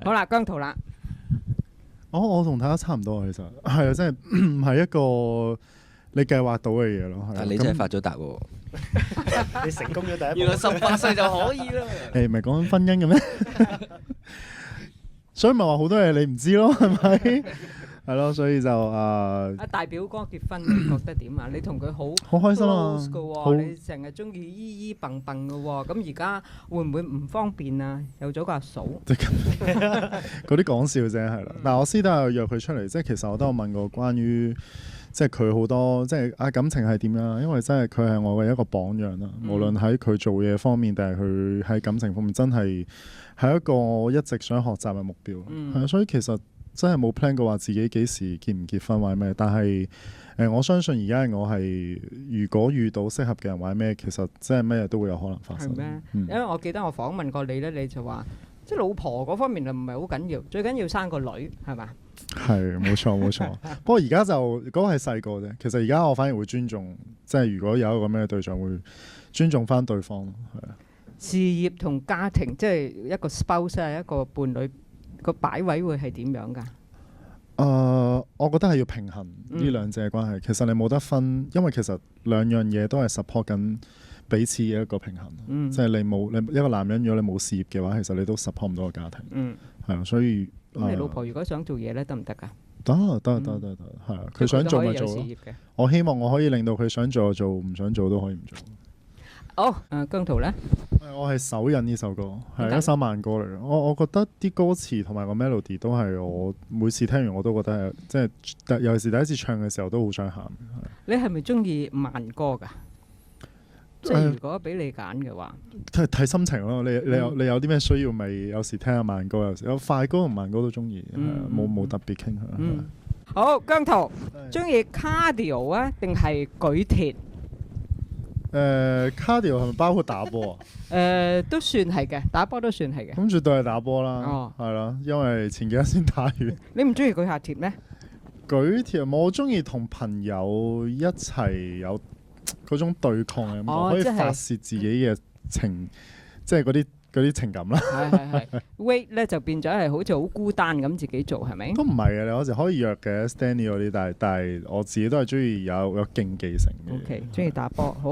好啦，姜濤啦，我同大家差唔多，其實係啊，即係唔係一個你計劃到嘅嘢咯。但係你真係發咗達喎，你成功咗第一步。原來18歲就可以啦。誒，唔係講緊婚姻嘅咩？所以咪話好多嘢你唔知咯，係咪？係咯，所以就阿大表哥結婚，你覺得點啊？你同佢好好開心啊 close 㗎好喎，你成日中意依依笨笨嘅喎，咁而家會唔會唔方便啊？有咗個阿嫂，嗰啲講笑啫，係啦。但係我私底下約佢出嚟，即係其實我都有問過關於即係佢好多即係感情係點樣，因為真係佢係我嘅一個榜樣啦。無論喺佢做嘢方面，定係佢喺感情方面，真係係一個我一直想學習嘅目標。係啊，所以其實真係冇 plan 過話自己幾時結唔結婚或者咩，但係我相信而家我係如果遇到適合嘅人或者咩，其實真係咩都會有可能發生。係咩？因為我記得我訪問過你咧，你就話即係老婆嗰方面就唔係好緊要，最緊要生個女係嘛？係冇錯冇錯。不過而家就嗰個係細個啫，其實而家我反而會尊重，即係如果有一個咁樣嘅對象，會尊重翻對方咯。係啊，事業同家庭即係一個 spouse 啊，一個伴侶個擺位會係點樣㗎？我覺得係要平衡呢兩者嘅關係。其實你冇得分，因為其實兩樣嘢都係 support 緊彼此嘅一個平衡。即係你一個男人，如果你冇事業嘅話，其實你都 support 唔到個家庭。係啊，所以咁你老婆如果想做嘢咧，得唔得㗎？得，係啊，佢想做咪做咯。我希望我可以令到佢想做就做，唔想做都可以唔做。好，姜濤咧，我係手印呢首歌，係一首慢歌嚟嘅。我覺得啲歌詞同埋個 melody 都係我每次聽完我都覺得係即係，尤其是第一次唱嘅時候都好想喊。你係咪中意慢歌㗎？即係如果俾你揀嘅話，睇心情咯。你有啲咩需要咪有時聽下慢歌，有時有快歌同慢歌都中意，冇特別傾向。好，姜濤中意 cardio 啊，定係舉鐵？cardio 係咪包括打波啊？都算係嘅，打波都算係嘅。咁絕對係打波啦，係啦，因為前幾日先打完。你唔中意舉下鐵咩？舉鐵我中意同朋友一齊有嗰種對抗嘅感覺，可以發泄自己嘅情，即係嗰啲情感啦。係 weight 咧就變咗係好似好孤單咁自己做係咪？都唔係嘅，你有時可以約嘅 Stanley 嗰啲，但係我自己都係中意有競技性嘅。OK，中意打波好。